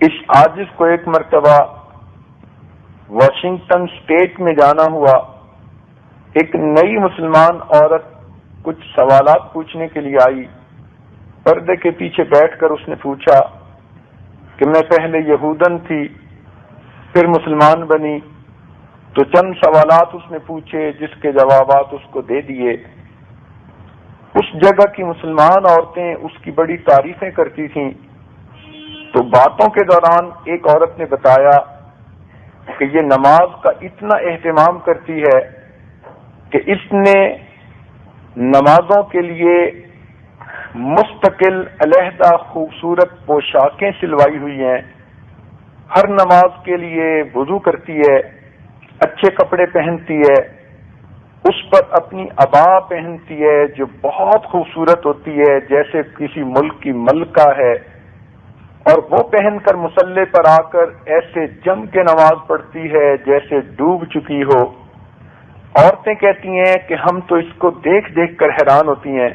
اس عاجز کو ایک مرتبہ واشنگٹن اسٹیٹ میں جانا ہوا. ایک نئی مسلمان عورت کچھ سوالات پوچھنے کے لیے آئی. پردے کے پیچھے بیٹھ کر اس نے پوچھا کہ میں پہلے یہودن تھی، پھر مسلمان بنی. تو چند سوالات اس نے پوچھے جس کے جوابات اس کو دے دیے. اس جگہ کی مسلمان عورتیں اس کی بڑی تعریفیں کرتی تھیں. تو باتوں کے دوران ایک عورت نے بتایا کہ یہ نماز کا اتنا اہتمام کرتی ہے کہ اس نے نمازوں کے لیے مستقل علیحدہ خوبصورت پوشاکیں سلوائی ہوئی ہیں. ہر نماز کے لیے وضو کرتی ہے، اچھے کپڑے پہنتی ہے، اس پر اپنی عبا پہنتی ہے جو بہت خوبصورت ہوتی ہے جیسے کسی ملک کی ملکہ ہے، اور وہ پہن کر مصلی پر آ کر ایسے جم کے نماز پڑھتی ہے جیسے ڈوب چکی ہو. عورتیں کہتی ہیں کہ ہم تو اس کو دیکھ دیکھ کر حیران ہوتی ہیں.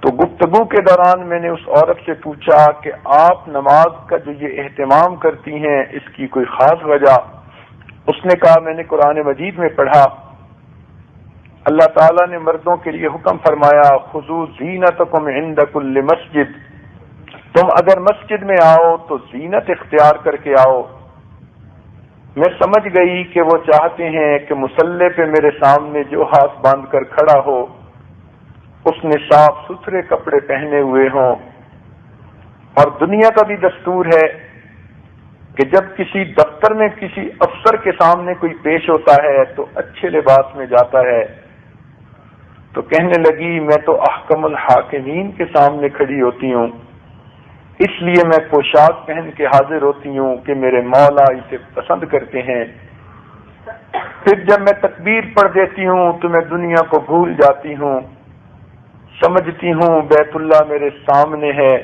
تو گفتگو کے دوران میں نے اس عورت سے پوچھا کہ آپ نماز کا جو یہ اہتمام کرتی ہیں اس کی کوئی خاص وجہ؟ اس نے کہا میں نے قرآن مجید میں پڑھا اللہ تعالیٰ نے مردوں کے لیے حکم فرمایا خذوا زینتکم عند کل مسجد، تم اگر مسجد میں آؤ تو زینت اختیار کر کے آؤ. میں سمجھ گئی کہ وہ چاہتے ہیں کہ مصلی پہ میرے سامنے جو ہاتھ باندھ کر کھڑا ہو اس نے صاف ستھرے کپڑے پہنے ہوئے ہوں. اور دنیا کا بھی دستور ہے کہ جب کسی دفتر میں کسی افسر کے سامنے کوئی پیش ہوتا ہے تو اچھے لباس میں جاتا ہے. تو کہنے لگی میں تو احکم الحاکمین کے سامنے کھڑی ہوتی ہوں، اس لیے میں پوشاک پہن کے حاضر ہوتی ہوں کہ میرے مولا اسے پسند کرتے ہیں. پھر جب میں تکبیر پڑھ دیتی ہوں تو میں دنیا کو بھول جاتی ہوں، سمجھتی ہوں بیت اللہ میرے سامنے ہے،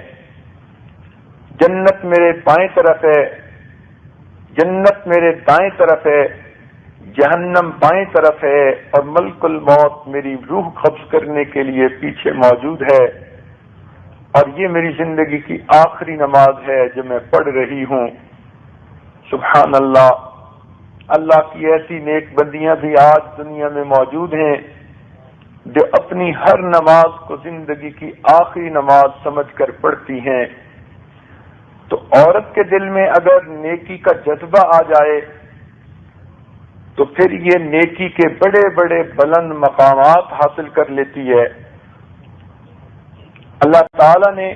جنت میرے بائیں طرف ہے، جنت میرے دائیں طرف ہے، جہنم بائیں طرف ہے، اور ملک الموت میری روح قبض کرنے کے لیے پیچھے موجود ہے. اور یہ میری زندگی کی آخری نماز ہے جو میں پڑھ رہی ہوں. سبحان اللہ، اللہ کی ایسی نیک بندیاں بھی آج دنیا میں موجود ہیں جو اپنی ہر نماز کو زندگی کی آخری نماز سمجھ کر پڑھتی ہیں. تو عورت کے دل میں اگر نیکی کا جذبہ آ جائے تو پھر یہ نیکی کے بڑے بڑے بلند مقامات حاصل کر لیتی ہے. اللہ تعالی نے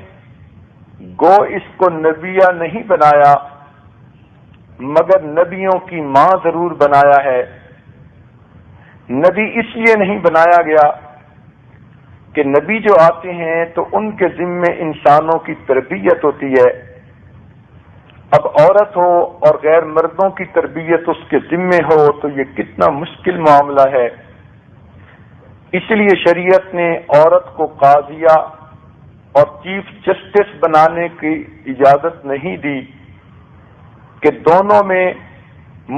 گو اس کو نبیہ نہیں بنایا مگر نبیوں کی ماں ضرور بنایا ہے. نبی اس لیے نہیں بنایا گیا کہ نبی جو آتے ہیں تو ان کے ذمے انسانوں کی تربیت ہوتی ہے. اب عورت ہو اور غیر مردوں کی تربیت اس کے ذمے ہو تو یہ کتنا مشکل معاملہ ہے. اس لیے شریعت نے عورت کو قاضیہ اور چیف جسٹس بنانے کی اجازت نہیں دی کہ دونوں میں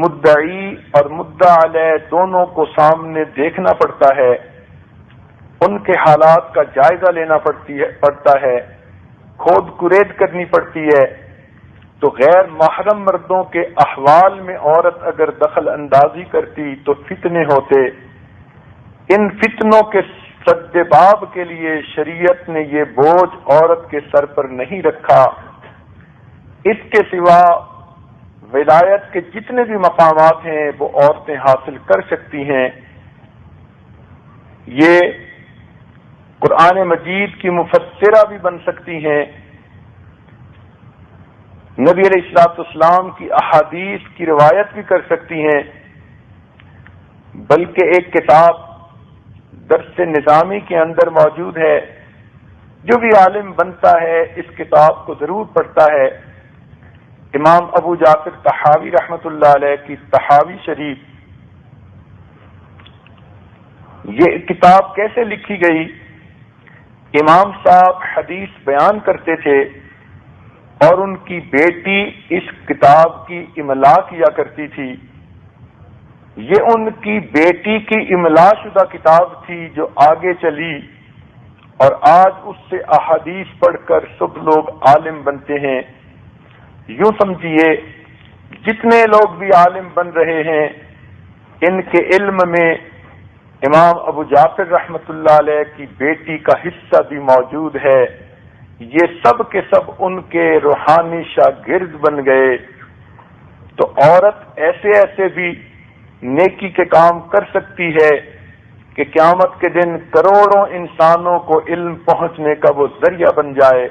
مدعی اور مدعا علیہ دونوں کو سامنے دیکھنا پڑتا ہے، ان کے حالات کا جائزہ لینا پڑتا ہے، کھود کرید کرنی پڑتی ہے. تو غیر محرم مردوں کے احوال میں عورت اگر دخل اندازی کرتی تو فتنے ہوتے. ان فتنوں کے سد باب کے لیے شریعت نے یہ بوجھ عورت کے سر پر نہیں رکھا. اس کے سوا ولایت کے جتنے بھی مقامات ہیں وہ عورتیں حاصل کر سکتی ہیں. یہ قرآن مجید کی مفسرہ بھی بن سکتی ہیں، نبی علیہ الصلوۃ والسلام کی احادیث کی روایت بھی کر سکتی ہیں. بلکہ ایک کتاب درس نظامی کے اندر موجود ہے، جو بھی عالم بنتا ہے اس کتاب کو ضرور پڑھتا ہے. امام ابو جعفر طحاوی رحمۃ اللہ علیہ کی طحاوی شریف. یہ کتاب کیسے لکھی گئی؟ امام صاحب حدیث بیان کرتے تھے اور ان کی بیٹی اس کتاب کی املا کیا کرتی تھی. یہ ان کی بیٹی کی املا شدہ کتاب تھی جو آگے چلی اور آج اس سے احادیث پڑھ کر سب لوگ عالم بنتے ہیں. یوں سمجھیے جتنے لوگ بھی عالم بن رہے ہیں ان کے علم میں امام ابو جعفر رحمۃ اللہ علیہ کی بیٹی کا حصہ بھی موجود ہے. یہ سب کے سب ان کے روحانی شاگرد بن گئے. تو عورت ایسے ایسے بھی نیکی کے کام کر سکتی ہے کہ قیامت کے دن کروڑوں انسانوں کو علم پہنچنے کا وہ ذریعہ بن جائے.